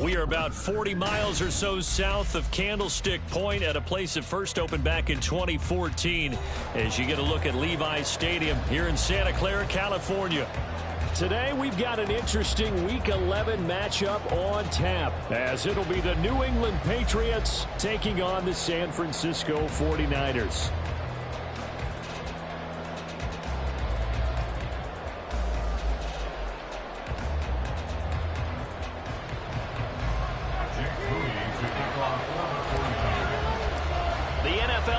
We are about 40 miles or so south of Candlestick Point at a place that first opened back in 2014 as you get a look at Levi's Stadium here in Santa Clara, California. Today we've got an interesting Week 11 matchup on tap as it'll be the New England Patriots taking on the San Francisco 49ers.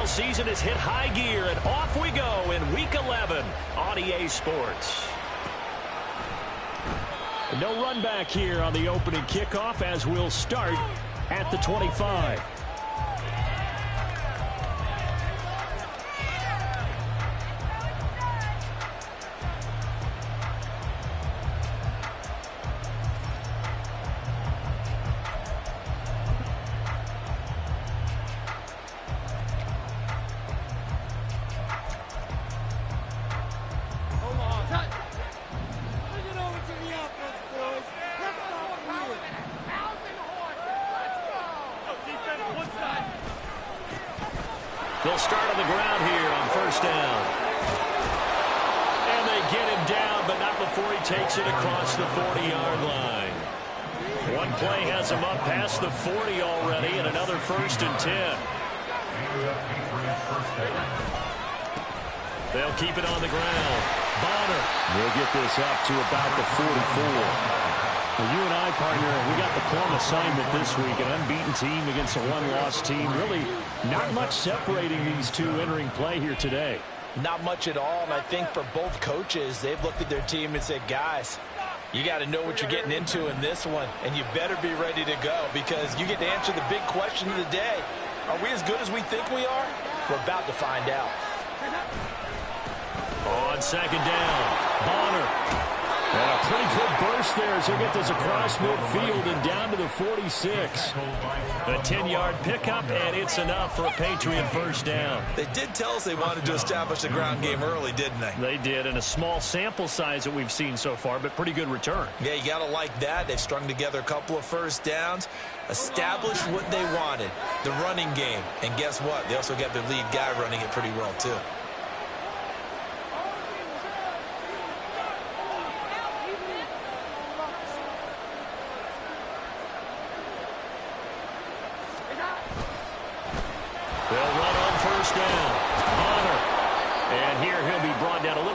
Season has hit high gear, and off we go in Week 11 on EA Sports. No run back here on the opening kickoff as we'll start at the 25. They'll start on the ground here on first down. And they get him down, but not before he takes it across the 40-yard line. One play has him up past the 40 already, and another 1st and 10. They'll keep it on the ground. Bonner. They'll get this up to about the 44. Well, you and I, partner, we got the plum assignment this week. An unbeaten team against a one-loss team. Really not much separating these two entering play here today. Not much at all, and I think for both coaches, they've looked at their team and said, guys, you got to know what you're getting into in this one, and you better be ready to go because you get to answer the big question of the day. Are we as good as we think we are? We're about to find out. On second down, Bonner. And a pretty good burst there as he'll get this across midfield and down to the 46. A 10-yard pickup, and it's enough for a Patriot first down. They did tell us they wanted to establish the ground game early, didn't they? They did, and a small sample size that we've seen so far, but pretty good return. Yeah, you got to like that. They've strung together a couple of first downs, established what they wanted, the running game. And guess what? They also got their lead guy running it pretty well, too.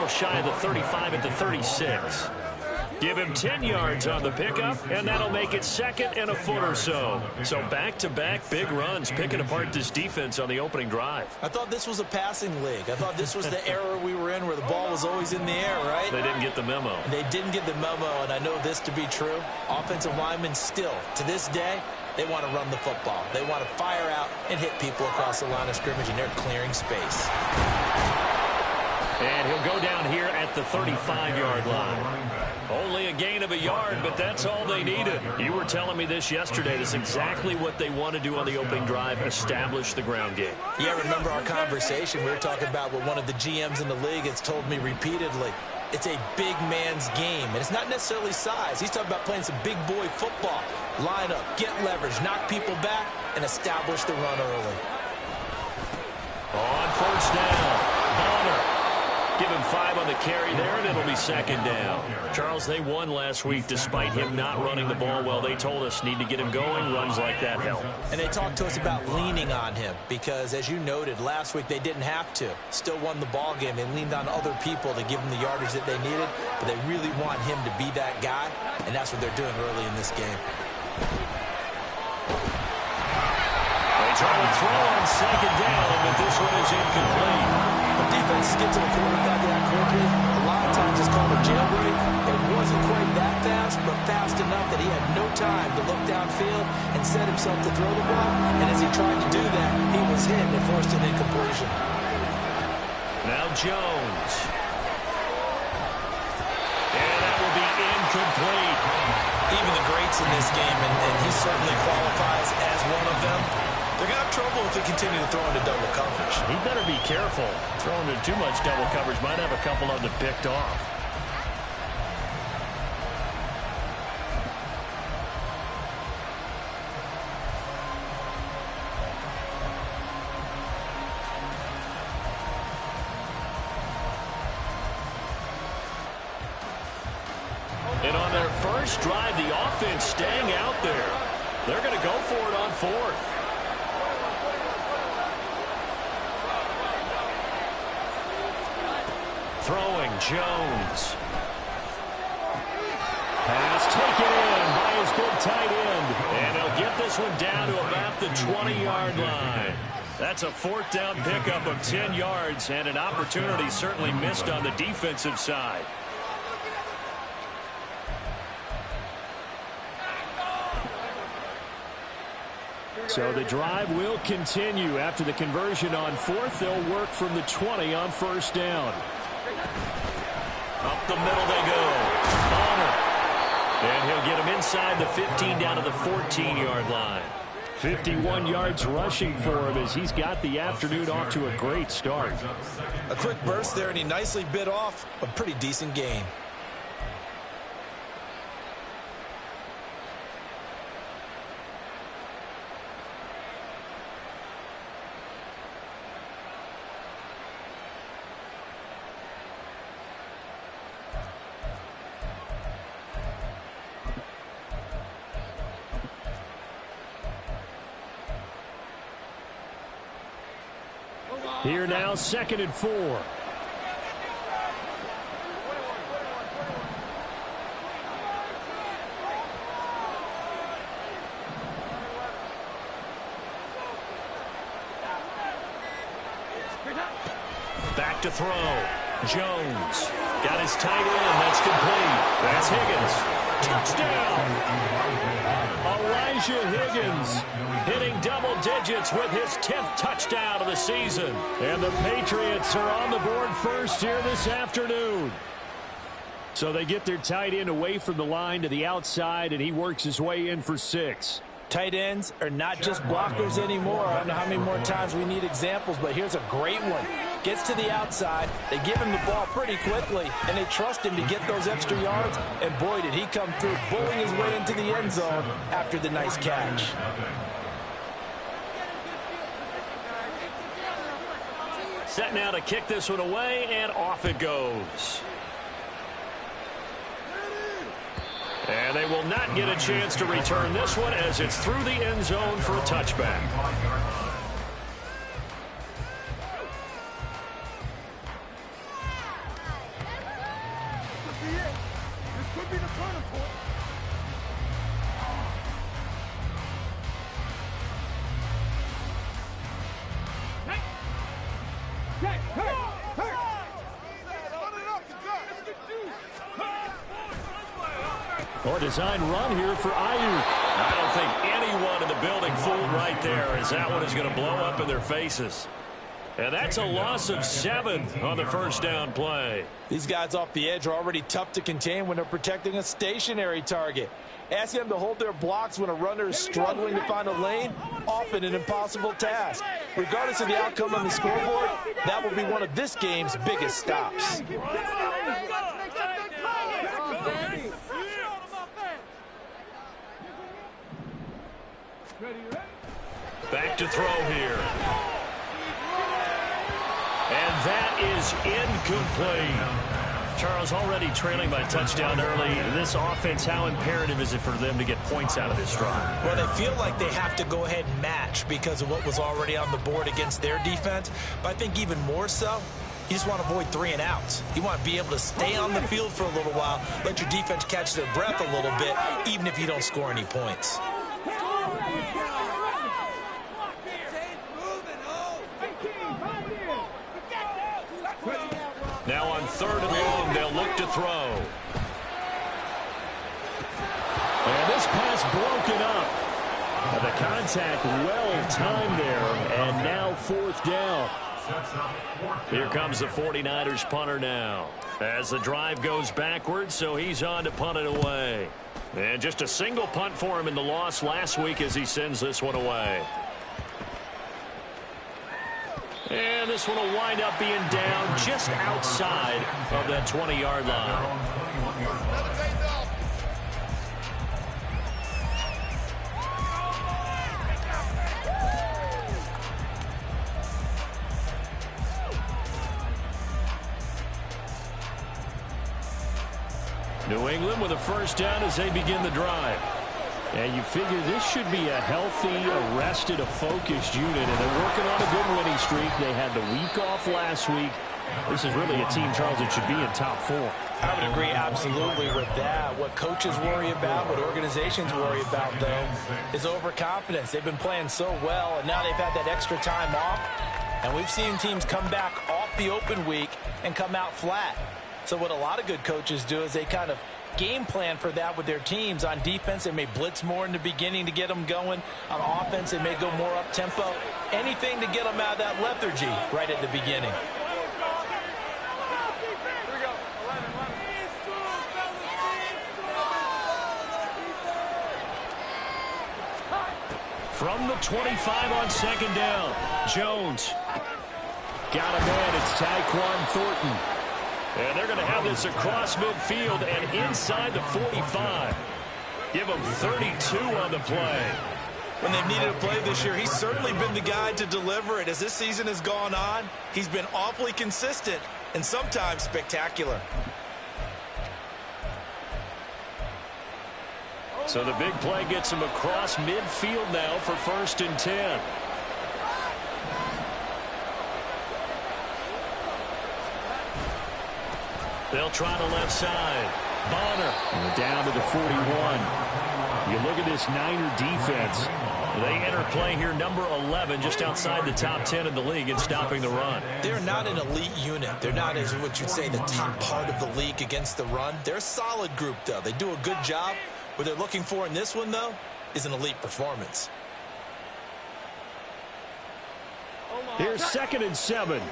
Shy of the 35 at the 36. Give him 10 yards on the pickup, and that'll make it 2nd and a foot or so. So back-to-back big runs, picking apart this defense on the opening drive. I thought this was a passing league. I thought this was the era we were in where the ball was always in the air, right? They didn't get the memo. They didn't get the memo, and I know this to be true. Offensive linemen still, to this day, they want to run the football. They want to fire out and hit people across the line of scrimmage, and they're clearing space. And he'll go down here at the 35-yard line. Only a gain of a yard, but that's all they needed. You were telling me this yesterday. That's exactly what they want to do on the opening drive, establish the ground game. Yeah, remember our conversation. We were talking about what one of the GMs in the league has told me repeatedly. It's a big man's game, and it's not necessarily size. He's talking about playing some big boy football. Line up, get leverage, knock people back, and establish the run early. On first down, Bonner. Give him 5 on the carry there, and it'll be 2nd down. Charles, they won last week despite him not running the ball well. They told us need to get him going. Runs like that help. And they talked to us about leaning on him because, as you noted, last week they didn't have to. Still won the ball game. They leaned on other people to give them the yardage that they needed, but they really want him to be that guy, and that's what they're doing early in this game. They try to throw on 2nd down, but this one is incomplete. The defense gets to the quarterback that quickly. A lot of times it's called a jailbreak. It wasn't quite that fast, but fast enough that he had no time to look downfield and set himself to throw the ball. And as he tried to do that, he was hit and forced an incompletion. Now Jones. And that will be incomplete. Even the greats in this game, and he certainly qualifies as one of them, they're going to have trouble if they continue to throw into double coverage. He better be careful. Throwing into too much double coverage might have a couple of them picked off. first drive, the offense staying out there. They're going to go for it on fourth. Throwing Jones. Pass taken in by his big tight end. And he'll get this one down to about the 20-yard line. That's a fourth down pickup of 10 yards and an opportunity certainly missed on the defensive side. So the drive will continue. After the conversion on fourth, they'll work from the 20 on first down. Up the middle they go. Bonner. And he'll get him inside the 15 down to the 14-yard line. 51 yards rushing for him as he's got the afternoon off to a great start. A quick burst there, and he nicely bit off a pretty decent gain. Here now, 2nd and 4. Back to throw. Jones got his tight end. That's complete. That's Higgins. Touchdown. Elijah Higgins hitting double digits with his 10th touchdown of the season. And the Patriots are on the board first here this afternoon. So they get their tight end away from the line to the outside, and he works his way in for 6. Tight ends are not just blockers anymore. I don't know how many more times we need examples, but here's a great one. Gets to the outside, they give him the ball pretty quickly, and they trust him to get those extra yards, and boy, did he come through, bullying his way into the end zone after the nice catch. Set now to kick this one away, and off it goes. And they will not get a chance to return this one as it's through the end zone for a touchback. This could be the turning point. Or design run here for Ayuk. I don't think anyone in the building fooled right there, as that one is going to blow up in their faces. And that's a loss of 7 on the first down play. These guys off the edge are already tough to contain when they're protecting a stationary target. Asking them to hold their blocks when a runner is struggling to find a lane, often an impossible task. Regardless of the outcome on the scoreboard, that will be one of this game's biggest stops. Back to throw here. And that is incomplete. Charles, already trailing by touchdown early. This offense, how imperative is it for them to get points out of this drive? Well, they feel like they have to go ahead and match because of what was already on the board against their defense. But I think even more so, you just want to avoid 3 and outs. You want to be able to stay on the field for a little while, let your defense catch their breath a little bit, even if you don't score any points. Now on 3rd and long, they'll look to throw. And this pass broken up. And the contact well timed there. And now 4th down. Here comes the 49ers punter now. As the drive goes backwards, so he's on to punt it away. And just a single punt for him in the loss last week as he sends this one away. And this one will wind up being down just outside of that 20-yard line. New England with a first down as they begin the drive. And you figure this should be a healthy, arrested, a focused unit. And they're working on a good winning streak. They had the week off last week. This is really a team, Charles, that should be in top 4. I would agree absolutely with that. What coaches worry about, what organizations worry about, though, is overconfidence. They've been playing so well, and now they've had that extra time off. And we've seen teams come back off the open week and come out flat. So what a lot of good coaches do is they kind of game plan for that with their teams. On defense, they may blitz more in the beginning to get them going. On offense, they may go more up-tempo. Anything to get them out of that lethargy right at the beginning. From the 25 on second down, Jones. Got a man, it's Tyquan Thornton. And they're going to have this across midfield and inside the 45. Give them 32 on the play. When they've needed a play this year, he's certainly been the guy to deliver it. As this season has gone on, he's been awfully consistent and sometimes spectacular. So the big play gets him across midfield now for 1st and 10. They'll try the left side. Bonner. Down to the 41. You look at this Niner defense. They enter play here, number 11, just outside the top 10 of the league in stopping the run. They're not an elite unit. They're not, as what you'd say, the top part of the league against the run. They're a solid group, though. They do a good job. What they're looking for in this one, though, is an elite performance. Here's 2nd and 7.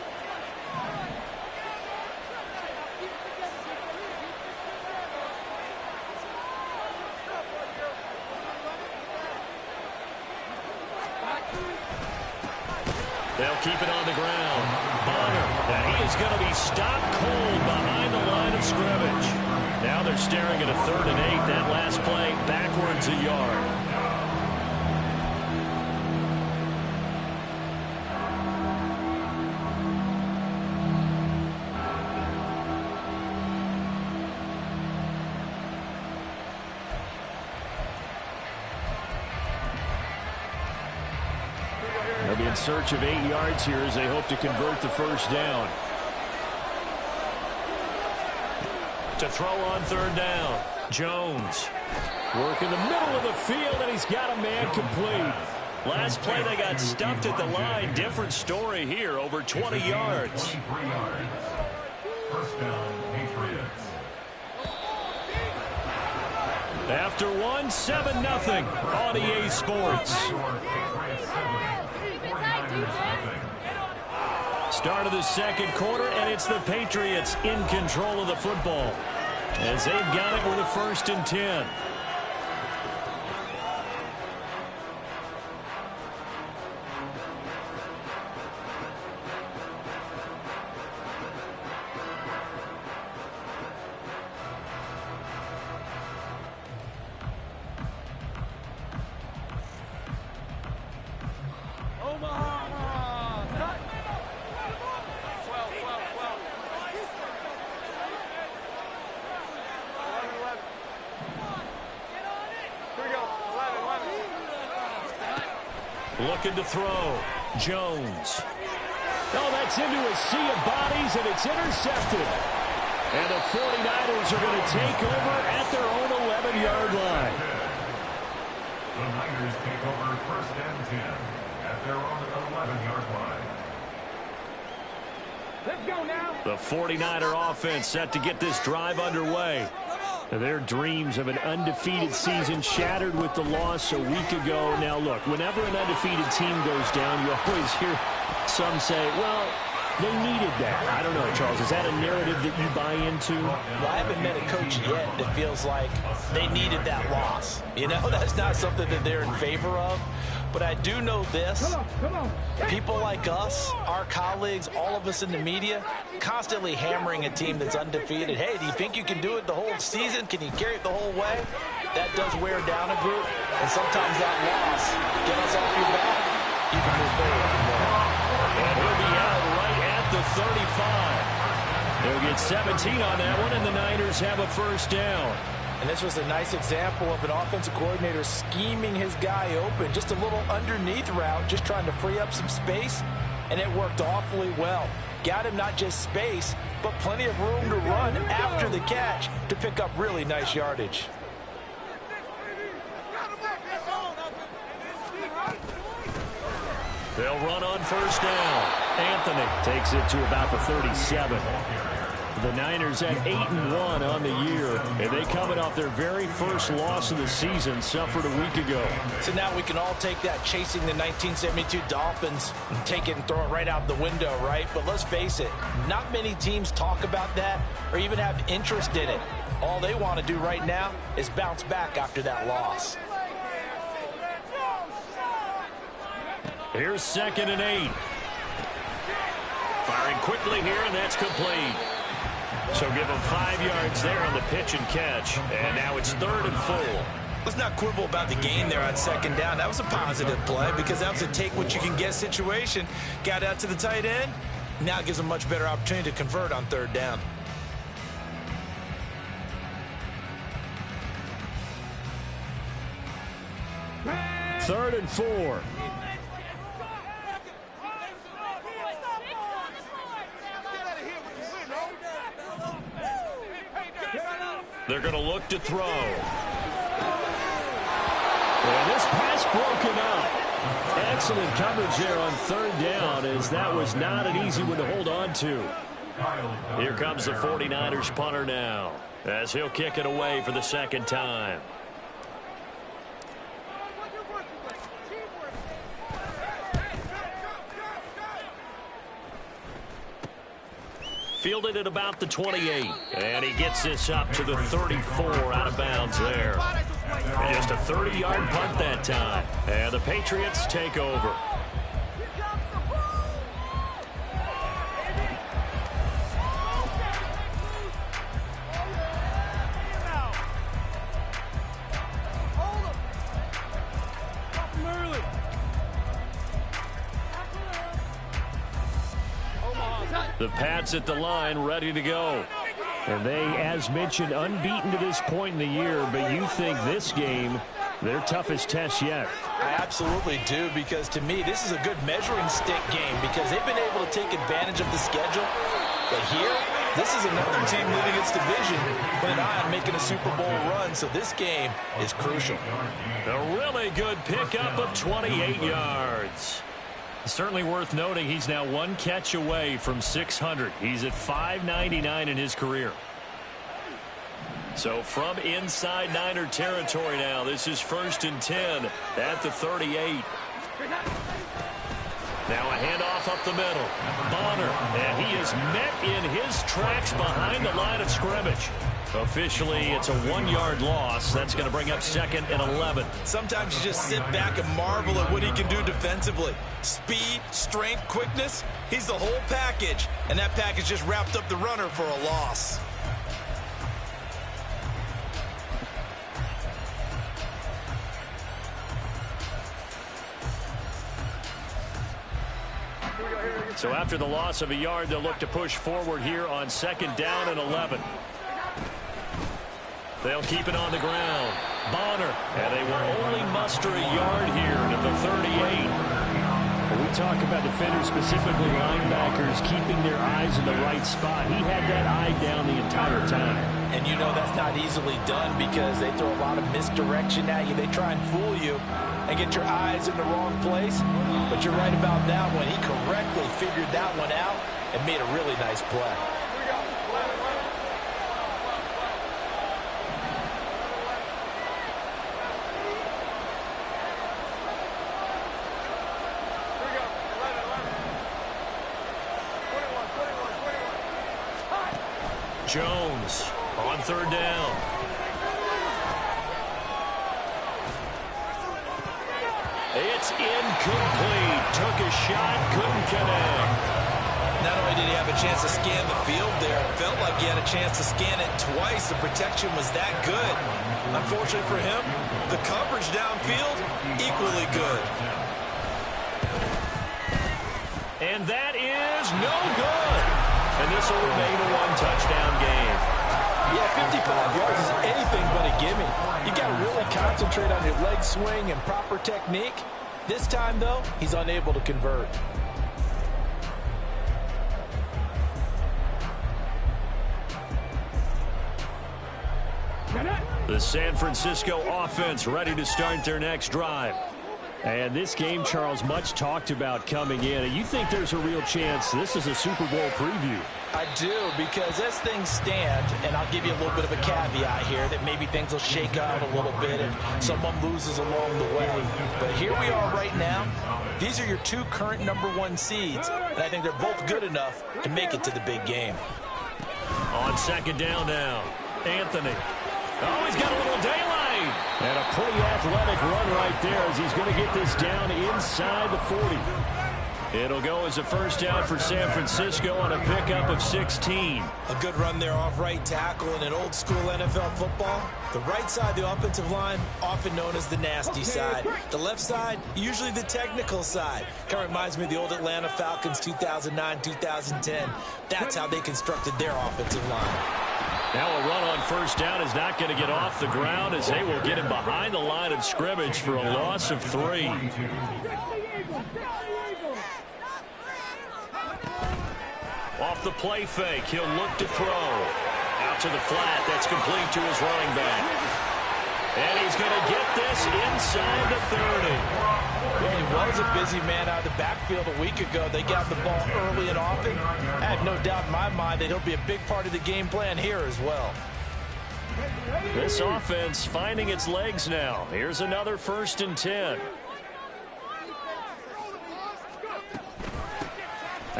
They'll keep it on the ground. Bonner, and he is going to be stopped cold behind the line of scrimmage. Now they're staring at a 3rd and 8. That last play backwards a yard. They'll be in search of 8 yards here as they hope to convert the first down. To throw on 3rd down, Jones. Work in the middle of the field, and he's got a man complete. Last play, they got stuffed at the line. Different story here, over 20 yards. 23 yards. First down, Patriots. After 1, 7-0 on EA Sports. Start of the second quarter, and it's the Patriots in control of the football as they've got it with a 1st and 10. Looking to throw. Jones. Oh, that's into a sea of bodies, and it's intercepted. And the 49ers are going to take over at their own 11-yard line. The Niners take over 1st and 10 at their own 11-yard line. Let's go now. The 49er offense set to get this drive underway. Their dreams of an undefeated season shattered with the loss a week ago. Now, look, whenever an undefeated team goes down, you always hear some say, well, they needed that. I don't know, Charles. Is that a narrative that you buy into? Well, I haven't met a coach yet that feels like they needed that loss. You know, that's not something that they're in favor of. But I do know this. People like us, our colleagues, all of us in the media, constantly hammering a team that's undefeated. Hey, do you think you can do it the whole season? Can you carry it the whole way? That does wear down a group. And sometimes that loss, get us off your back, you can move forward from there. And he'll be out right at the 35. They'll get 17 on that one, and the Niners have a first down. And this was a nice example of an offensive coordinator scheming his guy open. Just a little underneath route, just trying to free up some space, and it worked awfully well. Got him not just space, but plenty of room to run after the catch to pick up really nice yardage. They'll run on first down. Anthony takes it to about the 37. The Niners at 8-1 on the year, and they coming off their very first loss of the season, suffered a week ago. So now we can all take that chasing the 1972 Dolphins and take it and throw it right out the window, right? But let's face it, not many teams talk about that or even have interest in it. All they want to do right now is bounce back after that loss. Here's 2nd and 8. Firing quickly here, and that's complete. So give him 5 yards there on the pitch and catch. And now it's 3rd and full. Let's not quibble about the gain there on 2nd down. That was a positive play because that was a take-what-you-can-get situation. Got out to the tight end. Now it gives them a much better opportunity to convert on 3rd down. Third and 4. They're going to look to throw. And this pass broken up. Excellent coverage there on 3rd down, as that was not an easy one to hold on to. Here comes the 49ers punter now, as he'll kick it away for the 2nd time. Fielded at about the 28. And he gets this up to the 34 out of bounds there. And just a 30-yard punt that time. And the Patriots take over. The Pats at the line, ready to go. And they, as mentioned, unbeaten to this point in the year, but you think this game, their toughest test yet. I absolutely do, because to me, this is a good measuring stick game because they've been able to take advantage of the schedule. But here, this is another team leading its division with an eye on making a Super Bowl run, so this game is crucial. A really good pickup of 28 yards. Certainly worth noting he's now 1 catch away from 600. He's at 599 in his career. So from inside Niner territory now, this is 1st and 10 at the 38. Now a handoff up the middle. Bonner, and he is met in his tracks behind the line of scrimmage. Officially, it's a 1-yard loss. That's going to bring up 2nd and 11. Sometimes you just sit back and marvel at what he can do defensively. Speed, strength, quickness, he's the whole package. And that package just wrapped up the runner for a loss. So after the loss of a yard, they'll look to push forward here on 2nd down and 11. They'll keep it on the ground. Bonner, and they will only muster a yard here to the 38. When we talk about defenders, specifically linebackers, keeping their eyes in the right spot, he had that eye down the entire time. And you know that's not easily done because they throw a lot of misdirection at you. They try and fool you and get your eyes in the wrong place. But you're right about that one. He correctly figured that one out and made a really nice play. Jones on 3rd down. It's incomplete. Took a shot, couldn't connect. Not only did he have a chance to scan the field there, it felt like he had a chance to scan it twice. The protection was that good. Unfortunately for him, the coverage downfield, equally good. And that is no good. and this will remain a one-touchdown game. Yeah, 55 yards is anything but a gimme. You got to really concentrate on your leg swing and proper technique. This time, though, he's unable to convert. The San Francisco offense ready to start their next drive. And this game, Charles, much talked about coming in. And you think there's a real chance this is a Super Bowl preview? I do, because as things stand, and I'll give you a little bit of a caveat here, that maybe things will shake out a little bit if someone loses along the way. But here we are right now. These are your two current #1 seeds, and I think they're both good enough to make it to the big game. On second down now, Anthony. Oh, he's got a little daylight. And a pretty athletic run right there as he's going to get this down inside the 40. It'll go as a first down for San Francisco on a pickup of 16. A good run there off right tackle in an old school NFL football. The right side of the offensive line, often known as the nasty side. The left side, usually the technical side. Kind of reminds me of the old Atlanta Falcons 2009, 2010. That's how they constructed their offensive line. Now a run on first down is not going to get off the ground as they will get him behind the line of scrimmage for a loss of 3. Off the play fake, he'll look to throw. Out to the flat, that's complete to his running back. And he's going to get this inside the 30. Well, he was a busy man out of the backfield a week ago. They got the ball early and often. I have no doubt in my mind that he'll be a big part of the game plan here as well. This offense finding its legs now. Here's another 1st and 10.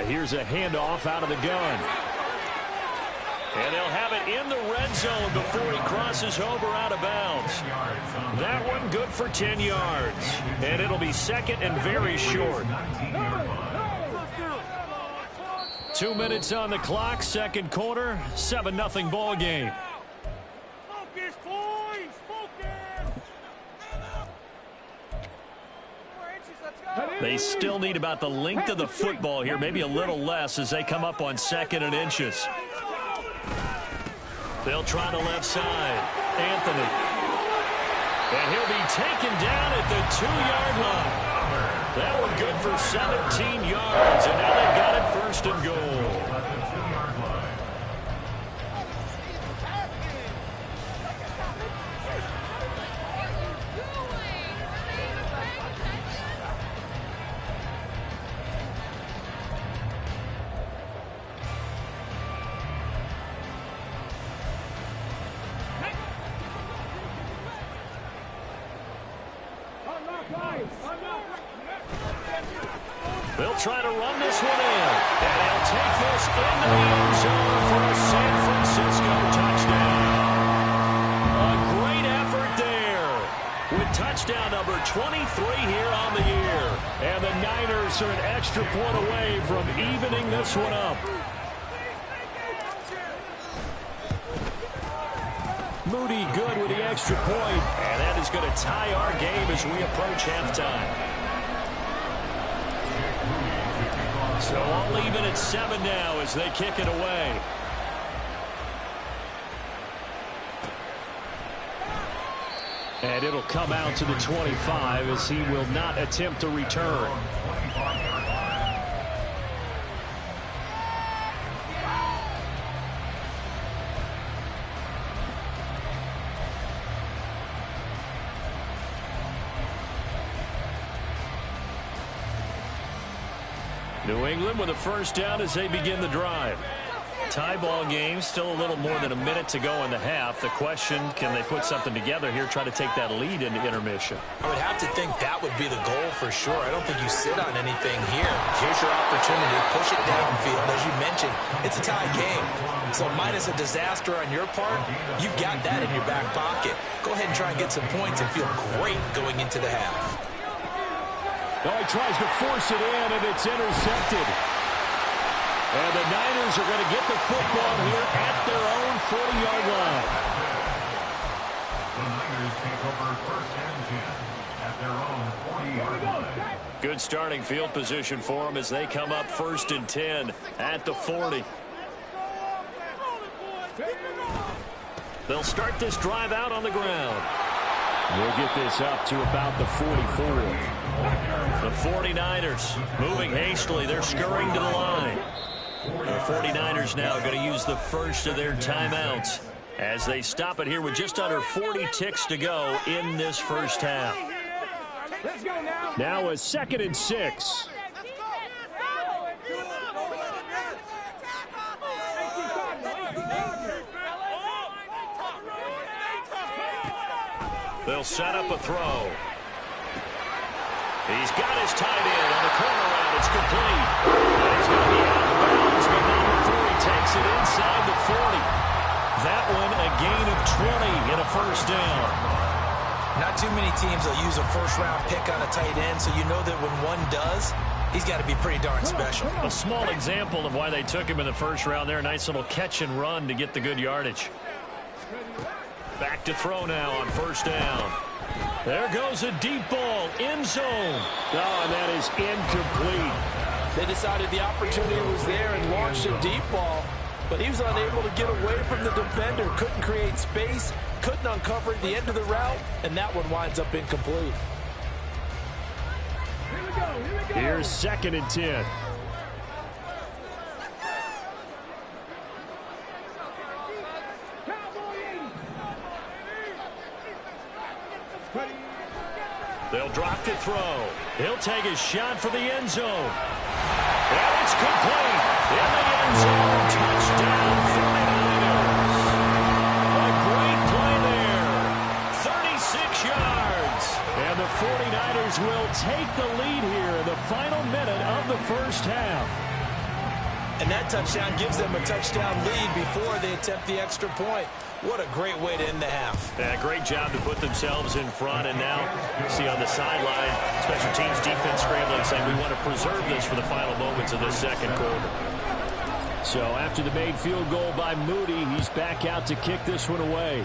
Here's a handoff out of the gun. And they'll have it in the red zone before he crosses over out of bounds. That one good for 10 yards. And it'll be second and very short. 2 minutes on the clock, second quarter, 7-0 ball game. Focus, boys! Focus! They still need about the length of the football here, maybe a little less as they come up on 2nd and inches. They'll try the left side. Anthony. And he'll be taken down at the 2-yard line. That one good for 17 yards, and now they've got it 1st and goal. They'll try to run this one in. And they'll take this into the end zone for a San Francisco touchdown. A great effort there with touchdown number 23 here on the year. And the Niners are an extra point away from evening this one up. Moody good with the extra point. And that is going to tie our game as we approach halftime. So all even at 7 now as they kick it away. And it'll come out to the 25 as he will not attempt to return. New England with a first down as they begin the drive. Tie ball game, still a little more than a minute to go in the half. The question, can they put something together here, try to take that lead into intermission? I would have to think that would be the goal for sure. I don't think you sit on anything here. Here's your opportunity. Push it downfield. As you mentioned, it's a tie game. So minus a disaster on your part, you've got that in your back pocket. Go ahead and try and get some points and feel great going into the half. Oh, he tries to force it in, and it's intercepted. And the Niners are going to get the football here at their own 40-yard line. The Niners take over 1st and 10 at their own 40-yard line. Good starting field position for them as they come up 1st and 10 at the 40. They'll start this drive out on the ground. We'll get this up to about the 44. The 49ers moving hastily. They're scurrying to the line. The 49ers now going to use the first of their timeouts as they stop it here with just under 40 ticks to go in this first half. Now a 2nd and 6. They'll set up a throw. He's got his tight end on the corner route. It's complete. He's going to be out of bounds, but not before he takes it inside the 40. That one a gain of 20 and a first down. Not too many teams will use a first-round pick on a tight end, so you know that when one does, he's got to be pretty darn special. A small example of why they took him in the first round there. A nice little catch and run to get the good yardage. Back to throw now on first down. There goes a deep ball, end zone. Oh, and that is incomplete. They decided the opportunity was there and launched a deep ball, but he was unable to get away from the defender. Couldn't create space, couldn't uncover the end of the route, and that one winds up incomplete. Here's 2nd and 10. They'll drop to throw. He'll take his shot for the end zone. And it's complete. In the end zone. Touchdown 49ers. A great play there. 36 yards. And the 49ers will take the lead here in the final minute of the first half. And that touchdown gives them a touchdown lead before they attempt the extra point. What a great way to end the half. Yeah, great job to put themselves in front. And now, see on the sideline, special teams defense scrambling, saying we want to preserve this for the final moments of this second quarter. So after the made field goal by Moody, he's back out to kick this one away.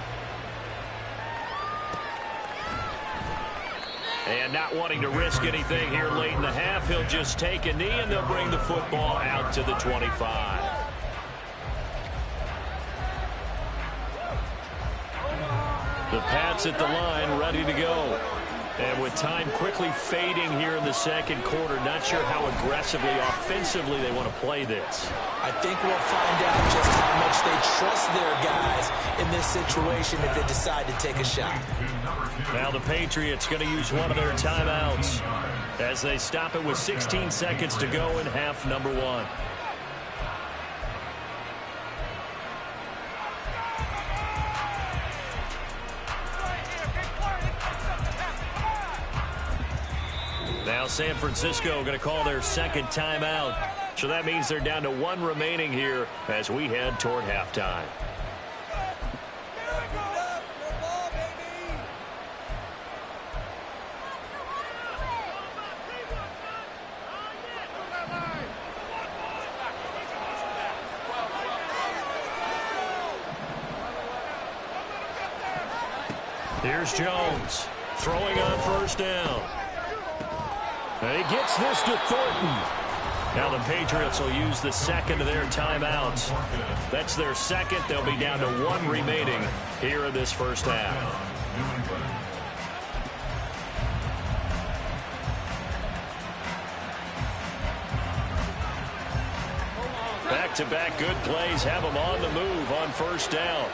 And not wanting to risk anything here late in the half, he'll just take a knee, and they'll bring the football out to the 25. The Pats at the line, ready to go. And with time quickly fading here in the second quarter, not sure how aggressively, offensively they want to play this. I think we'll find out just how much they trust their guys in this situation if they decide to take a shot. Now the Patriots going to use one of their timeouts as they stop it with 16 seconds to go in half number one. Now San Francisco going to call their second timeout. So that means they're down to one remaining here as we head toward halftime. Here's Jones throwing on first down. And he gets this to Thornton. Now the Patriots will use the second of their timeouts. That's their second. They'll be down to one remaining here in this first half. Back-to-back good plays have them on the move on first down.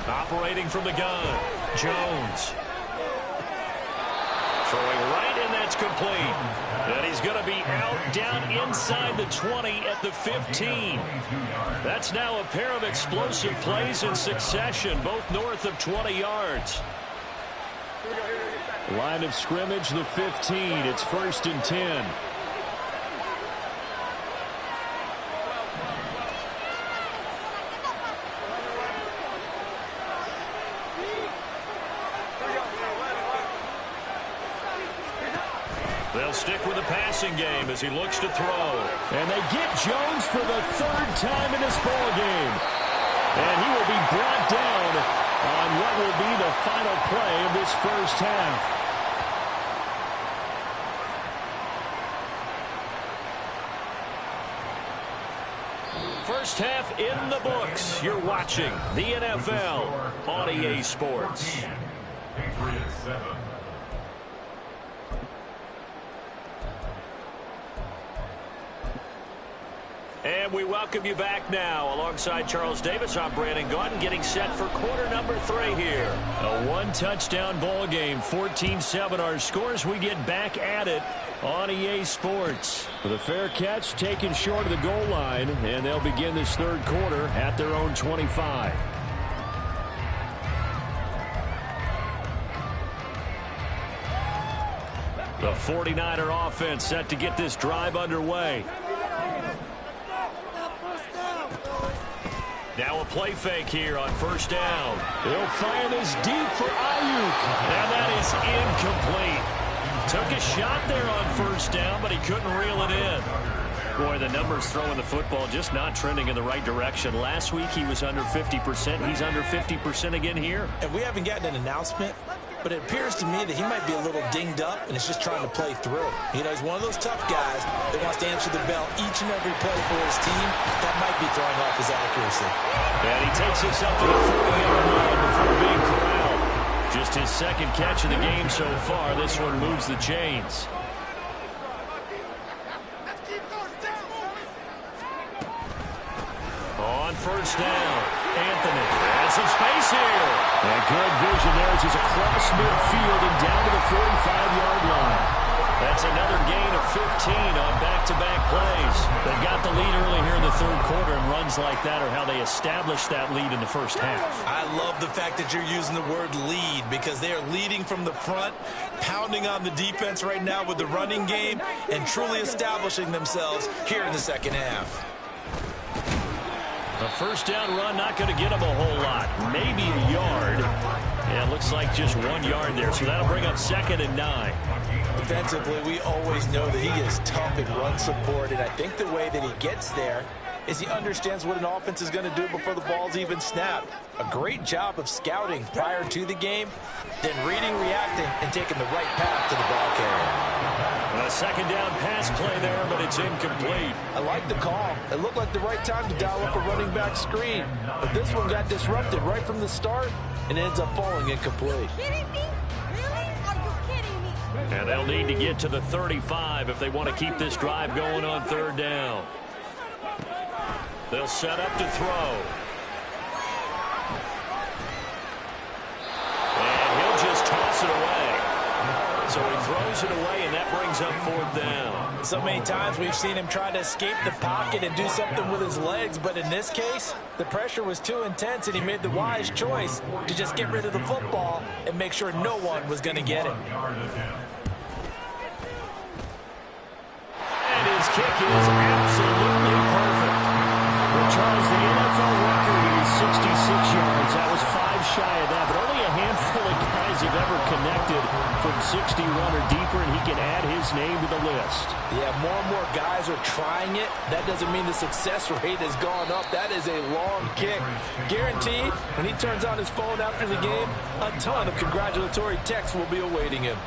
Operating from the gun, Jones. Throwing right, and that's complete. And he's going to be out down inside the 20 at the 15. That's now a pair of explosive plays in succession, both north of 20 yards. Line of scrimmage, the 15. It's 1st and 10. They'll stick with the passing game as he looks to throw. And they get Jones for the third time in this ball game. And he will be brought down on what will be the final play of this first half. First half in the books. You're watching the NFL on EA Sports. Patriots 7. And we welcome you back now. Alongside Charles Davis, I'm Brandon Gaudin, getting set for quarter number 3 here. A one-touchdown ball game, 14-7 our scores. We get back at it on EA Sports. With a fair catch taken short of the goal line, and they'll begin this third quarter at their own 25. The 49er offense set to get this drive underway. Now a play fake here on first down. They'll fire this deep for Ayuk. And that is incomplete. Took a shot there on first down, but he couldn't reel it in. Boy, the numbers throwing the football just not trending in the right direction. Last week he was under 50%. He's under 50% again here. And we haven't gotten an announcement, but it appears to me that he might be a little dinged up and is just trying to play through. You know, he's one of those tough guys that wants to answer the bell each and every play for his team. That might be throwing off his accuracy. And he takes this up to the 40-yard line before being corralled. Just his second catch of the game so far. This one moves the chains. On first down, Anthony has some space here. And good vision there as he's across midfield and down to the 45-yard line. That's another gain of 15 on back-to-back plays. They've got the lead early here in the third quarter, and runs like that are how they establish that lead in the first half. I love the fact that you're using the word lead because they are leading from the front, pounding on the defense right now with the running game, and truly establishing themselves here in the second half. A first down run not going to get him a whole lot. Maybe a yard. Yeah, it looks like just 1 yard there, so that'll bring up 2nd and 9. Defensively, we always know that he is tough in run support, and I think the way that he gets there is he understands what an offense is going to do before the ball's even snapped. A great job of scouting prior to the game, then reading, reacting, and taking the right path to the ball carrier. A second down pass play there, but it's incomplete. I like the call. It looked like the right time to dial up a running back screen, but this one got disrupted right from the start and ends up falling incomplete. And they'll need to get to the 35 if they want to keep this drive going on third down. They'll set up to throw. And he'll just toss it away. So he throws it away, and that brings up 4th down. So many times we've seen him try to escape the pocket and do something with his legs, but in this case, the pressure was too intense, and he made the wise choice to just get rid of the football and make sure no one was going to get it. And his kick is absolutely perfect. Well, Charles, the NFL record is 66 yards. That was 5 shy of that, but only a handful of guys have ever connected from 61 or deeper, and he can add his name to the list. Yeah, more and more guys are trying it. That doesn't mean the success rate has gone up. That is a long kick. Guaranteed, when he turns on his phone after the game, a ton of congratulatory texts will be awaiting him.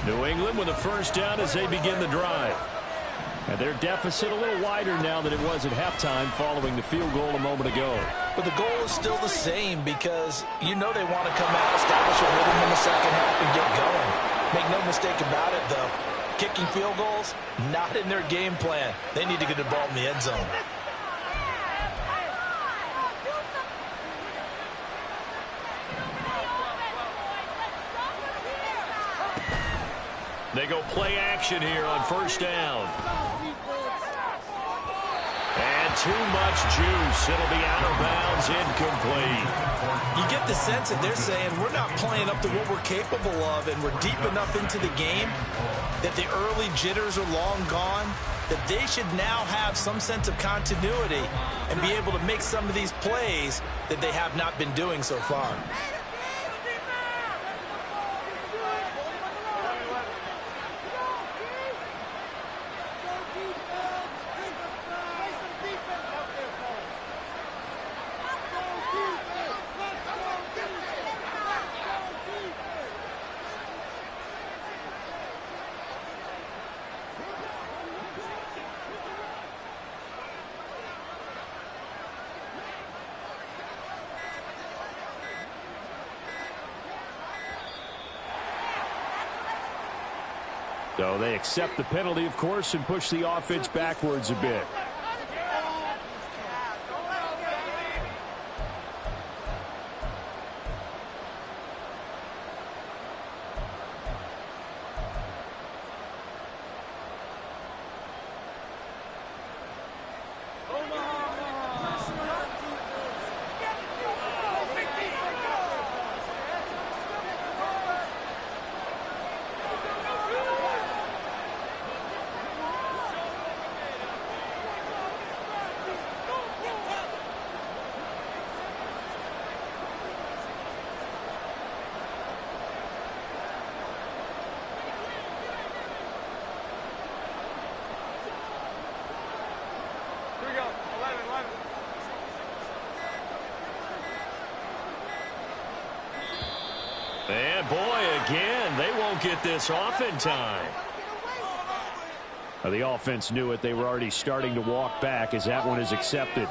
New England with a first down as they begin the drive. And their deficit a little wider now than it was at halftime following the field goal a moment ago. But the goal is still the same because you know they want to come out, establish a rhythm in the second half, and get going. Make no mistake about it, though. Kicking field goals, not in their game plan. They need to get the ball in the end zone. They go play action here on first down. And too much juice. It'll be out of bounds, incomplete. You get the sense that they're saying we're not playing up to what we're capable of, and we're deep enough into the game that the early jitters are long gone, that they should now have some sense of continuity and be able to make some of these plays that they have not been doing so far. So they accept the penalty, of course, and push the offense backwards a bit. And boy, again, they won't get this off in time. The offense knew it. They were already starting to walk back as that one is accepted.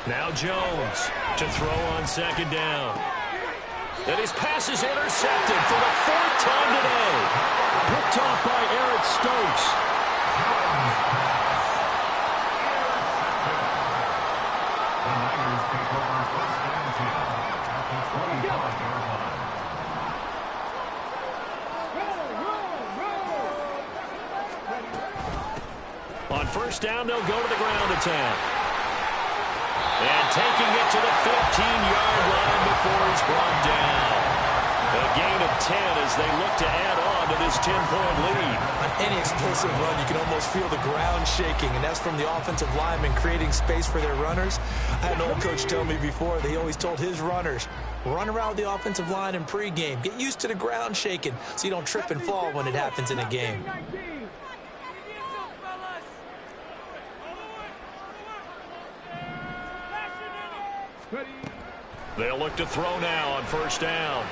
Now Jones to throw on second down. And his pass is intercepted for the fourth time today. Picked off by Eric Stokes. The Niners take over first and 10 at the 25-yard line. On first down, they'll go to the ground attack. And taking it to the 15-yard line before he's brought down. A gain of 10 as they look to add on to this 10-point lead. On any explosive run, you can almost feel the ground shaking, and that's from the offensive linemen creating space for their runners. I had an old coach tell me before, he always told his runners, run around the offensive line in pregame. Get used to the ground shaking so you don't trip and fall when it happens in a game. They'll look to throw now on first down.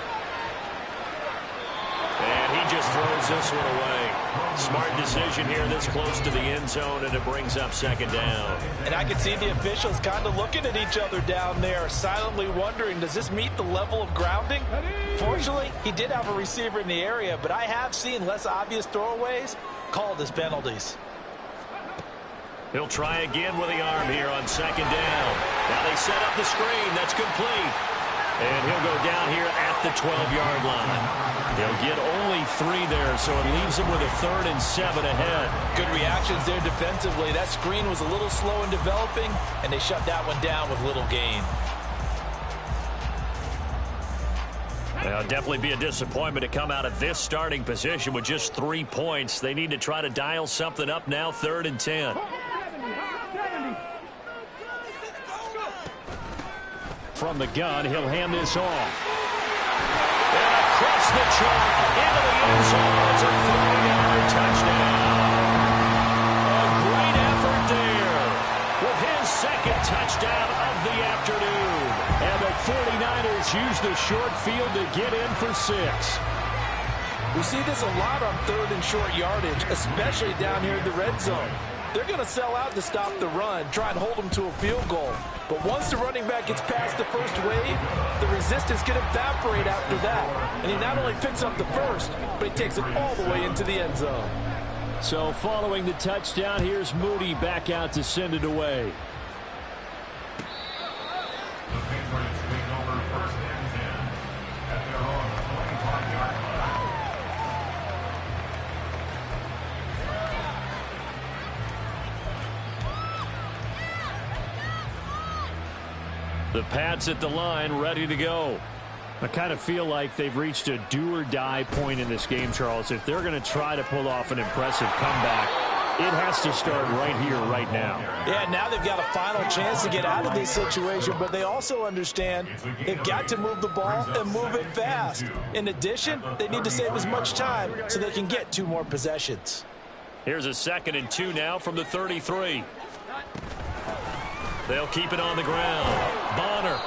And he just throws this one away. Smart decision here this close to the end zone, and it brings up second down. And I can see the officials kind of looking at each other down there, silently wondering, does this meet the level of grounding? Fortunately, he did have a receiver in the area, but I have seen less obvious throwaways called as penalties. He'll try again with the arm here on second down. Now they set up the screen. That's complete. And he'll go down here at the 12-yard line. He'll get only 3 there, so it leaves him with a 3rd and 7 ahead. Good reactions there defensively. That screen was a little slow in developing, and they shut that one down with little gain. Well, definitely be a disappointment to come out of this starting position with just 3 points. They need to try to dial something up now, 3rd and 10. From the gun, he'll hand this off. And across the chalk into the end zone. It's a 30-yard touchdown. A great effort there with his second touchdown of the afternoon. And the 49ers use the short field to get in for 6. We see this a lot on 3rd and short yardage, especially down here in the red zone. They're going to sell out to stop the run, try and hold them to a field goal. But once the running back gets past the first wave, the resistance can evaporate after that. And he not only picks up the first, but he takes it all the way into the end zone. So following the touchdown, here's Moody back out to send it away. The Patriots take over first and 10 at their own 25-yard line. The Pats at the line, ready to go. I kind of feel like they've reached a do-or-die point in this game, Charles. If they're going to try to pull off an impressive comeback, It has to start right here, right now. Yeah, now they've got a final chance to get out of this situation, but they also understand they've got to move the ball and move it fast. In addition, they need to save as much time so they can get 2 more possessions. Here's a 2nd and 2 now from the 33. They'll keep it on the ground. Bonner,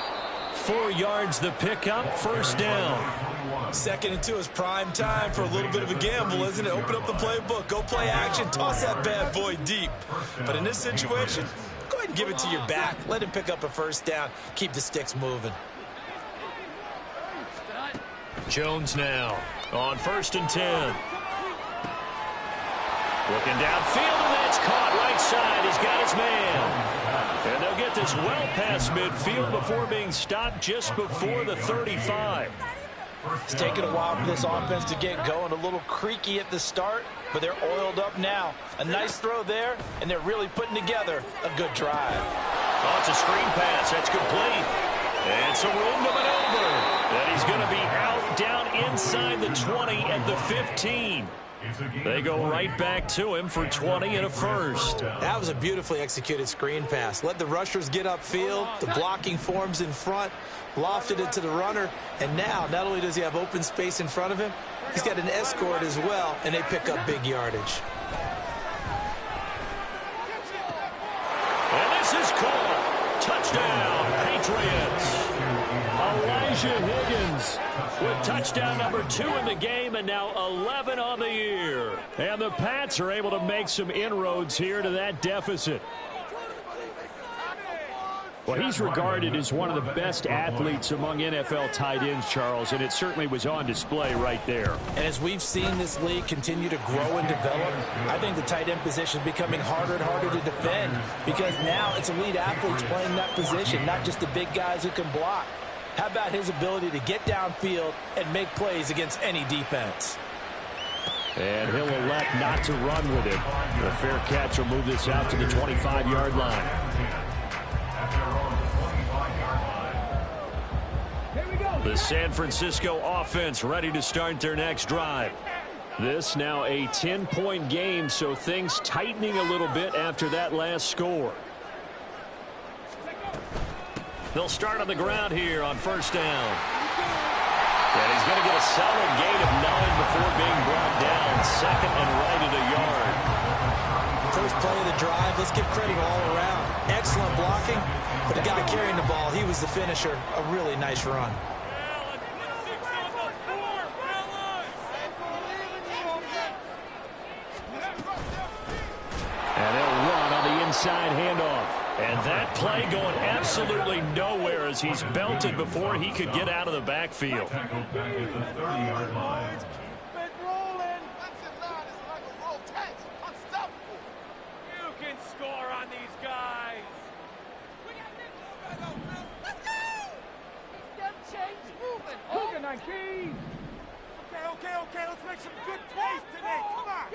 4 yards the pickup, 1st down. 2nd and 2 is prime time for a little bit of a gamble, isn't it? Open up the playbook, go play action, toss that bad boy deep. But in this situation, go ahead and give it to your back. Let him pick up a 1st down. Keep the sticks moving. Jones now on 1st and 10. Looking downfield, and that's caught right side. He's got his man. And they'll get this well past midfield before being stopped just before the 35. It's taken a while for this offense to get going. A little creaky at the start, but they're oiled up now. A nice throw there, and they're really putting together a good drive. Oh, it's a screen pass. That's complete. And some room to maneuver. And he's going to be out down inside the 20 at the 15. They go right back to him for 20 and a 1st. That was a beautifully executed screen pass. Let the rushers get upfield. The blocking forms in front. Lofted it to the runner. And now, not only does he have open space in front of him, he's got an escort as well, and they pick up big yardage. And this is caught. Touchdown, Patriots. Elijah Higgins with touchdown number 2 in the game, and now 11 on the year. And the Pats are able to make some inroads here to that deficit. Well, he's regarded as one of the best athletes among NFL tight ends, Charles, and it certainly was on display right there. And as we've seen this league continue to grow and develop, I think the tight end position is becoming harder and harder to defend because now it's elite athletes playing that position, not just the big guys who can block. How about his ability to get downfield and make plays against any defense? And he'll elect not to run with it. The fair catch will move this out to the 25-yard line. The San Francisco offense ready to start their next drive. This now a 10-point game, so things tightening a little bit after that last score. They'll start on the ground here on 1st down. And he's going to get a solid gain of 9 before being brought down. 2nd and right at a yard. First play of the drive, let's give credit all around. Excellent blocking, but the guy carrying the ball, he was the finisher. A really nice run. And they'll run on the inside handoff. And that play going absolutely nowhere as he's belted before he could get out of the backfield. You can score on these guys. Okay, let's make some good plays today. Come on.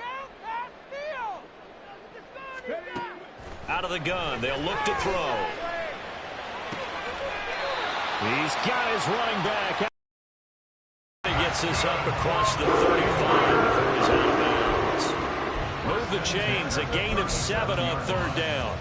Out of the gun, they'll look to throw. He's got his running back. He gets this up across the 35 before he's out of bounds. Move the chains, a gain of 7 on 3rd down.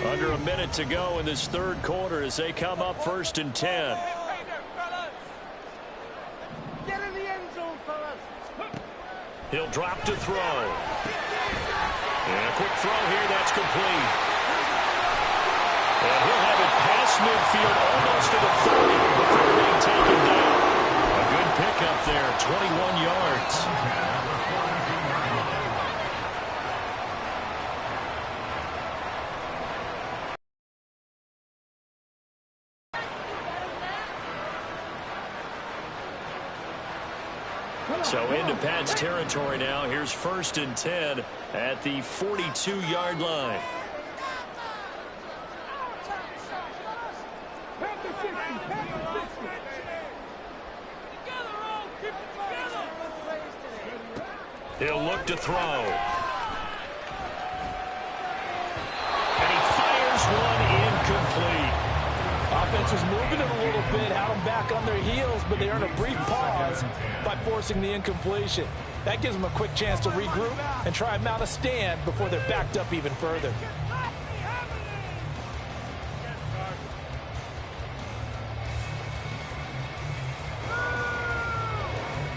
Under a minute to go in this 3rd quarter as they come up 1st and 10. Get in the end zone, fellas. He'll drop to throw. And a quick throw here, that's complete. And he'll have it past midfield almost to the 30 before being taken down. A good pickup there, 21 yards. So into Pat's territory now. Here's 1st and 10 at the 42-yard line. He'll look to throw. And he fires one incomplete. defense was moving it a little bit, had them back on their heels, but they earned a brief pause by forcing the incompletion. That gives them a quick chance to regroup and try and mount a stand before they're backed up even further.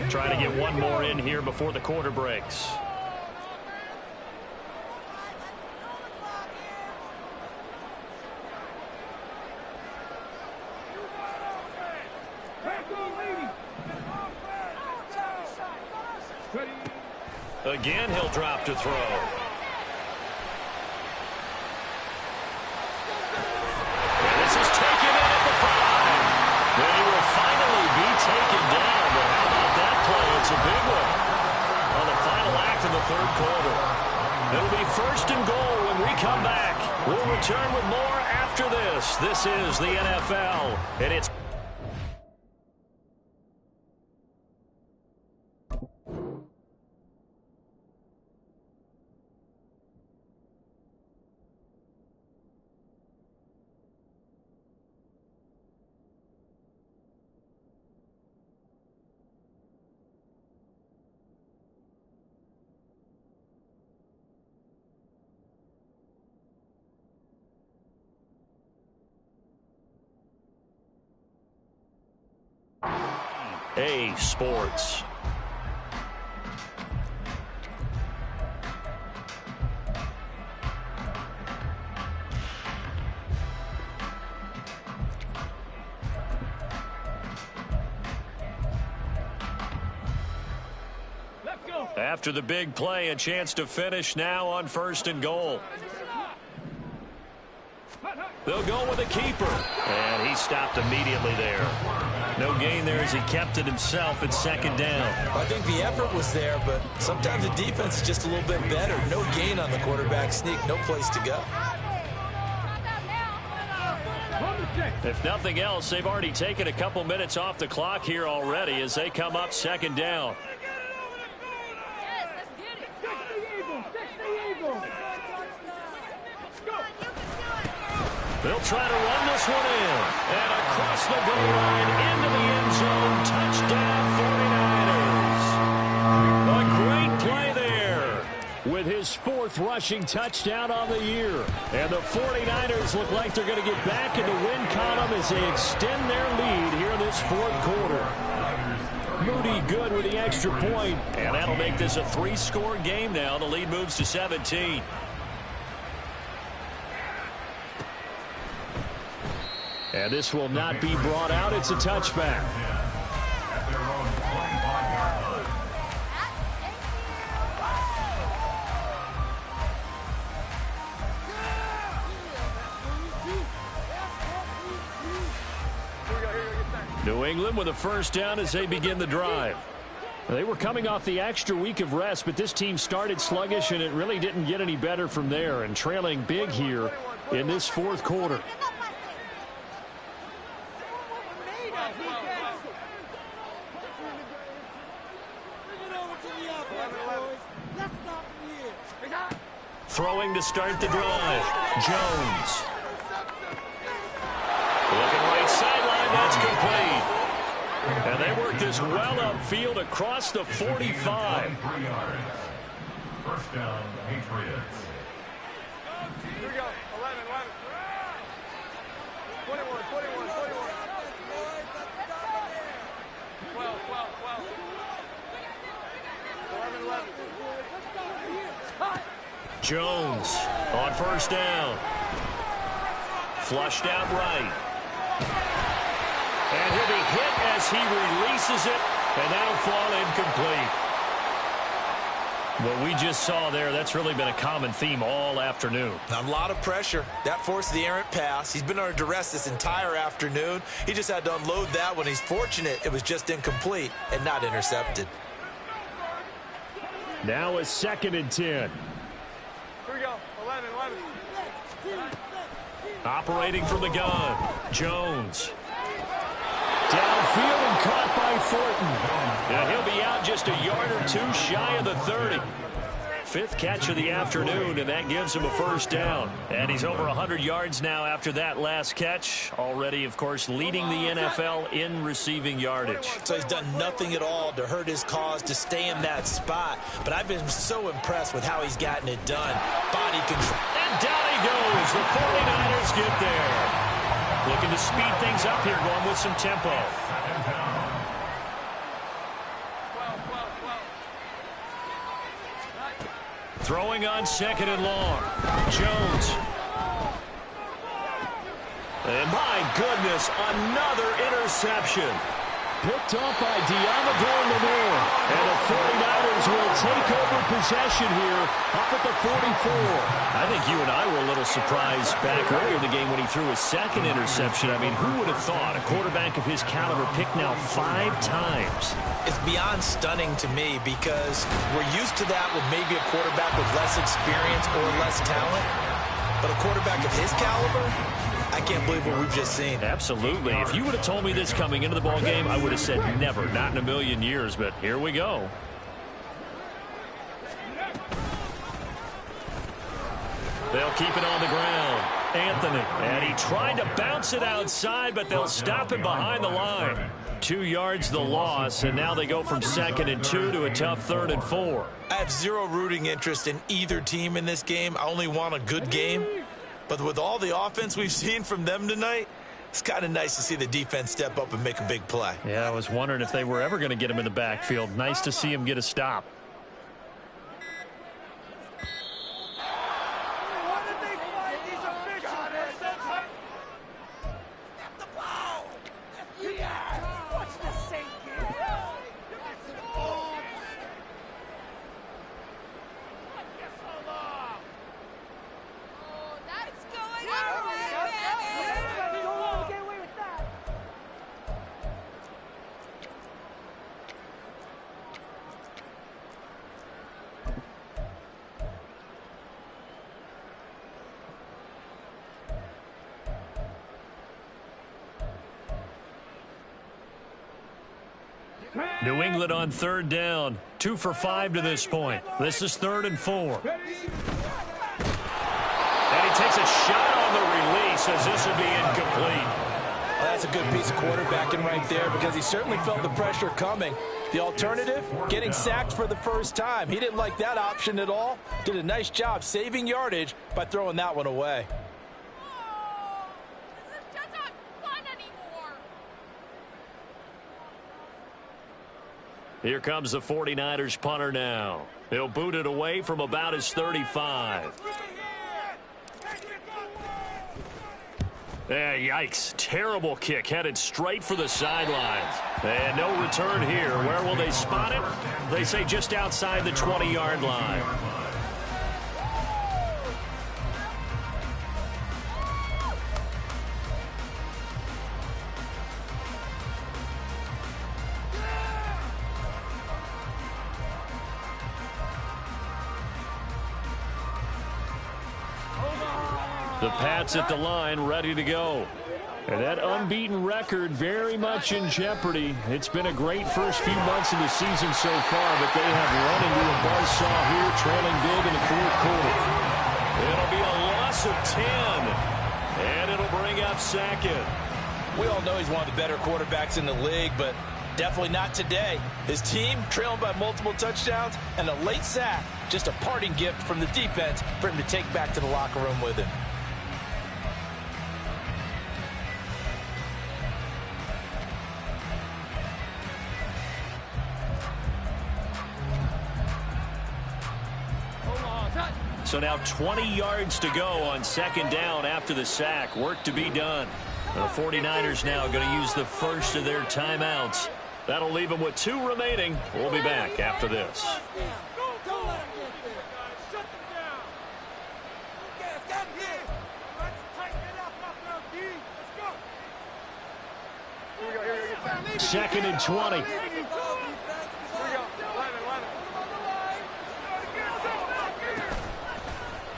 Trying to get one more in here before the quarter breaks. Again, he'll drop to throw. And this is taken in at the 5. Well, he will finally be taken down, but how about that play? It's a big one on the final act of the third quarter. It'll be 1st and goal when we come back. We'll return with more after this. This is the NFL, and it's A Sports. Let's go. After the big play, a chance to finish now on 1st and goal. They'll go with a keeper. And he stopped immediately there. No gain there as he kept it himself at 2nd down. I think the effort was there, but sometimes the defense is just a little bit better. No gain on the quarterback sneak, no place to go. If nothing else, they've already taken a couple minutes off the clock here already as they come up 2nd down. They'll try to run this one in. And across the goal line into the end zone. Touchdown 49ers. A great play there with his 4th rushing touchdown on the year. And the 49ers look like they're going to get back in the win column as they extend their lead here in this 4th quarter. Moody good with the extra point. And that'll make this a 3-score game now. The lead moves to 17. And this will not be brought out. It's a touchback. New England with a 1st down as they begin the drive. They were coming off the extra week of rest, but this team started sluggish, and it really didn't get any better from there, and trailing big here in this 4th quarter. Throwing to start the drive. Jones. Looking right sideline. That's complete. And they work this well upfield across the 45. 1st down, Patriots. Here we go. 11, 21, 21, 21. 12, 12, 12. 11, 11. Jones on 1st down. Flushed out right. And he'll be hit as he releases it, and that'll fall incomplete. What we just saw there, that's really been a common theme all afternoon. A lot of pressure. That forced the errant pass. He's been under duress this entire afternoon. He just had to unload that one. He's fortunate it was just incomplete and not intercepted. Now a 2nd and 10. Here we go. 11, 11. Operating from the gun. Jones. Downfield and caught by Thornton. And he'll be out just a yard or two shy of the 30. Fifth catch of the afternoon, and that gives him a first down. And he's over 100 yards now after that last catch. Already, of course, leading the NFL in receiving yardage. So he's done nothing at all to hurt his cause, to stay in that spot. But I've been so impressed with how he's gotten it done. Body control. And down he goes. The 49ers get there. Looking to speed things up here, going with some tempo. Throwing on second and long. Jones. And my goodness, another interception. Picked up by Deommodore Lenoir. And the 49ers will take over possession here up at the 44. I think you and I were a little surprised back earlier in the game when he threw his second interception. I mean, who would have thought a quarterback of his caliber picked now 5 times? It's beyond stunning to me because we're used to that with maybe a quarterback with less experience or less talent. But a quarterback of his caliber, I can't believe what we've just seen. Absolutely. If you would have told me this coming into the ball game, I would have said never, not in a million years. But here we go. They'll keep it on the ground. Anthony. And he tried to bounce it outside, but they'll stop him behind the line. 2 yards the loss, and now they go from 2nd and 2 to a tough 3rd and 4. I have zero rooting interest in either team in this game. I only want a good game. But with all the offense we've seen from them tonight, it's kind of nice to see the defense step up and make a big play. Yeah, I was wondering if they were ever going to get him in the backfield. Nice to see him get a stop. New England on 3rd down. 2 for 5 to this point. This is 3rd and 4. And he takes a shot on the release as this will be incomplete. Well, that's a good piece of quarterbacking right there because he certainly felt the pressure coming. The alternative, getting sacked for the first time. He didn't like that option at all. Did a nice job saving yardage by throwing that one away. Here comes the 49ers punter now. He'll boot it away from about his 35. Yikes. Terrible kick headed straight for the sidelines. And no return here. Where will they spot it? They say just outside the 20-yard line. The Pats at the line, ready to go. And that unbeaten record very much in jeopardy. It's been a great first few months of the season so far, but they have run into a buzzsaw here, trailing big in the 4th quarter. It'll be a loss of 10, and it'll bring up 2nd. We all know he's one of the better quarterbacks in the league, but definitely not today. His team trailing by multiple touchdowns and a late sack. Just a parting gift from the defense for him to take back to the locker room with him. So now 20 yards to go on 2nd down after the sack. Work to be done. The 49ers now going to use the first of their timeouts. That'll leave them with 2 remaining. We'll be back after this. Second and 20.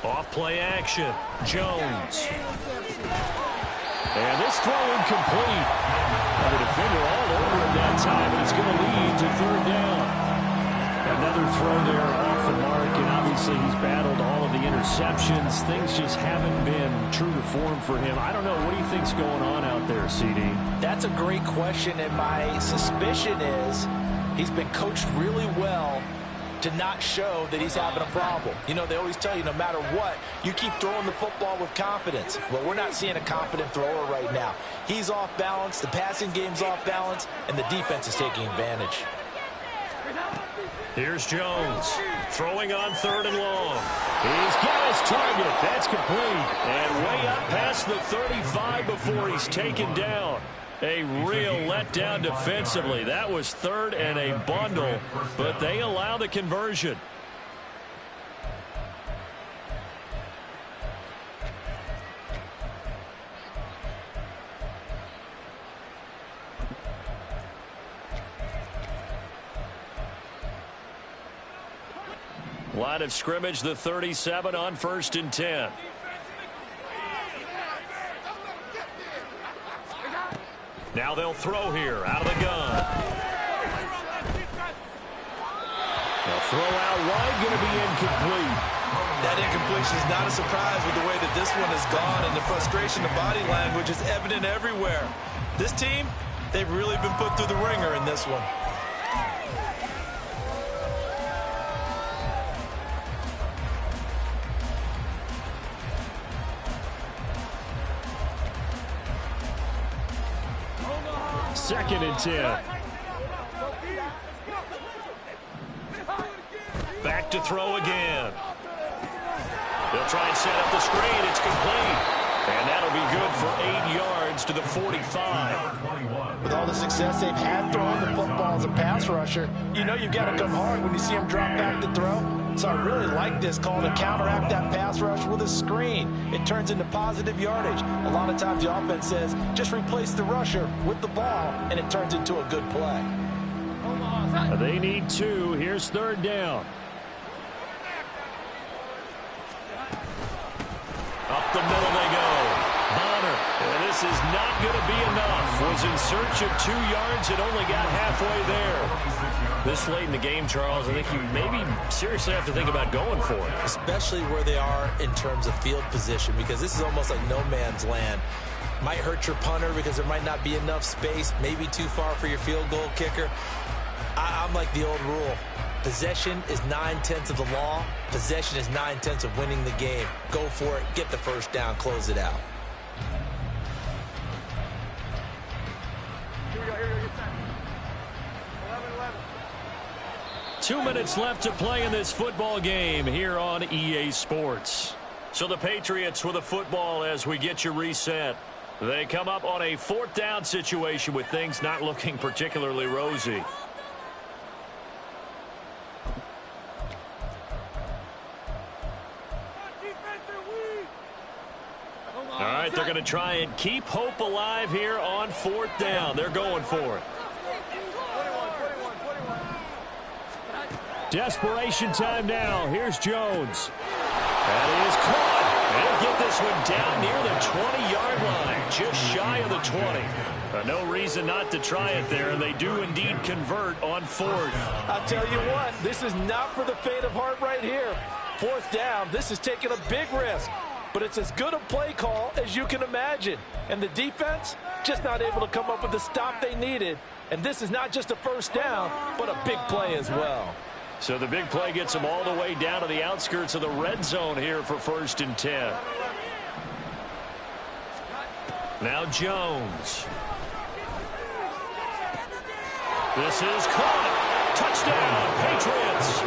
Off play action. Jones. And this throw incomplete. And the defender all over him that time, and it's going to lead to 3rd down. Another throw there off the mark, and obviously interceptions. Things just haven't been true to form for him. I don't know. What do you think's going on out there, CD? That's a great question, and my suspicion is he's been coached really well to not show that he's having a problem. You know, they always tell you no matter what, you keep throwing the football with confidence. Well, we're not seeing a confident thrower right now. He's off balance, the passing game's off balance, and the defense is taking advantage. Here's Jones throwing on 3rd and long. He's got his target. That's complete. And way up past the 35 before he's taken down. A real letdown defensively. That was 3rd and a bundle, but they allow the conversion. Line of scrimmage, the 37 on 1st and 10. Now they'll throw here out of the gun. They'll throw out wide, going to be incomplete. That incompletion is not a surprise with the way that this one has gone, and the frustration, the body language is evident everywhere. This team, they've really been put through the ringer in this one. Second and 10. Back to throw again. They'll try and set up the screen. It's complete. And that'll be good for 8 yards to the 45. With all the success they've had throwing the football as a pass rusher, you know you've got to come hard when you see them drop back to throw. So I really like this call to counteract that pass rush with a screen. It turns into positive yardage. A lot of times the offense says, just replace the rusher with the ball, and it turns into a good play. They need 2. Here's 3rd down. Up the middle they go. Bonner. And this is not going to be enough. Was in search of 2 yards and only got halfway there. This late in the game, Charles, I think you maybe seriously have to think about going for it. Especially where they are in terms of field position, because this is almost like no man's land. Might hurt your punter because there might not be enough space, maybe too far for your field goal kicker. I'm like the old rule. Possession is 9/10 of the law. Possession is 9/10 of winning the game. Go for it. Get the first down. Close it out. 2 minutes left to play in this football game here on EA Sports. So the Patriots with a football as we get you reset. They come up on a 4th down situation with things not looking particularly rosy. All right, they're going to try and keep hope alive here on 4th down. They're going for it. Desperation time now. Here's Jones. That is caught. They'll get this one down near the 20-yard line, just shy of the 20. No reason not to try it there, and they do indeed convert on 4th. I'll tell you what, this is not for the faint of heart right here. 4th down, this is taking a big risk, but it's as good a play call as you can imagine. And the defense, just not able to come up with the stop they needed. And this is not just a first down, but a big play as well. So the big play gets them all the way down to the outskirts of the red zone here for 1st and 10. Now Jones. This is caught. Touchdown, Patriots.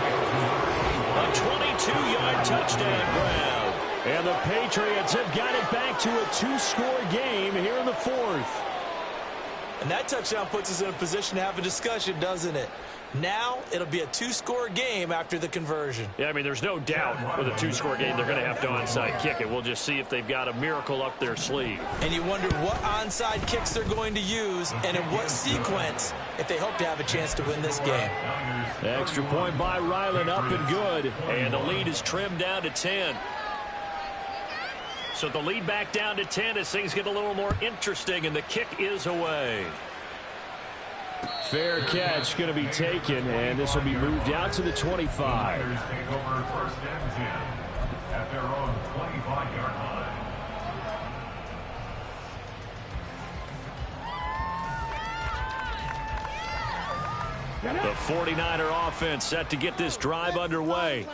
A 22-yard touchdown grab. And the Patriots have got it back to a 2-score game here in the 4th. And that touchdown puts us in a position to have a discussion, doesn't it? Now it'll be a 2-score game after the conversion. Yeah, I mean, there's no doubt with a 2-score game they're going to have to onside kick it. We'll just see if they've got a miracle up their sleeve. And you wonder what onside kicks they're going to use and in what sequence if they hope to have a chance to win this game. Extra point by Ryland, up and good. And the lead is trimmed down to 10. So the lead back down to 10 as things get a little more interesting, and the kick is away. Fair catch going to be taken, and this will be moved out to the 25. at their own 25-yard line. The 49er offense set to get this drive underway.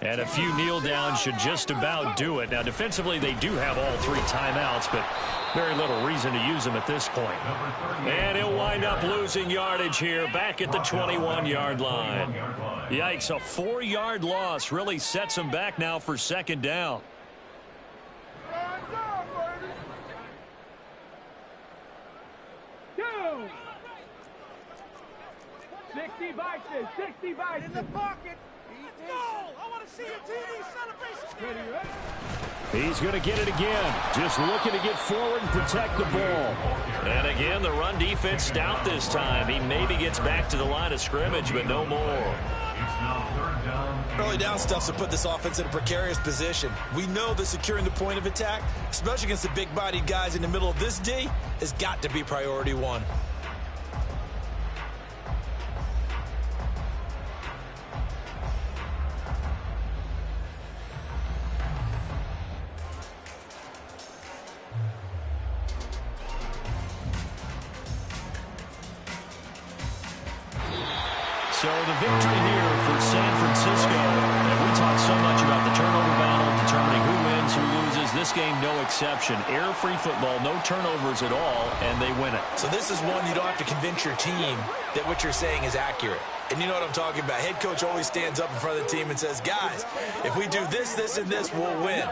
And a few kneel downs should just about do it. Now, defensively, they do have all 3 timeouts, but very little reason to use them at this point. And he'll wind up losing yardage here back at the 21-yard line. Yikes, a 4-yard loss really sets him back now for second down. Two. 60 bites, 60 bites in the pocket. Let's go! I want to see a TV celebration. He's going to get it again. Just looking to get forward and protect the ball. And again, the run defense stout this time. He maybe gets back to the line of scrimmage, but no more. Early down stuff's to put this offense in a precarious position. We know that securing the point of attack, especially against the big-bodied guys in the middle of this D, has got to be priority 1. So the victory here for San Francisco. And we talk so much about the turnover battle, determining who wins, who loses. This game, no exception. Error-free football, no turnovers at all, and they win it. So this is one you don't have to convince your team that what you're saying is accurate. And you know what I'm talking about. Head coach always stands up in front of the team and says, guys, if we do this, this, and this, we'll win.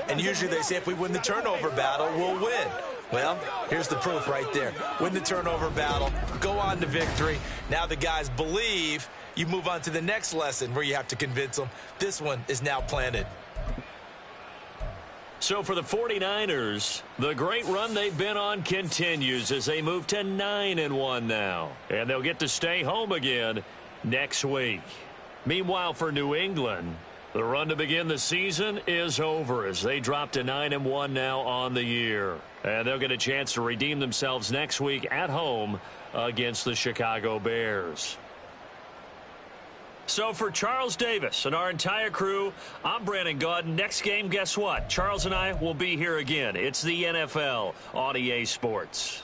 And usually they say if we win the turnover battle, we'll win. Well, here's the proof right there. Win the turnover battle, go on to victory. Now the guys believe. You move on to the next lesson where you have to convince them. This one is now planted. So for the 49ers, the great run they've been on continues as they move to 9-1 now. And they'll get to stay home again next week. Meanwhile, for New England, the run to begin the season is over as they drop to 9-1 now on the year. And they'll get a chance to redeem themselves next week at home against the Chicago Bears. So for Charles Davis and our entire crew, I'm Brandon Gaudin. Next game, guess what? Charles and I will be here again. It's the NFL on EA Sports.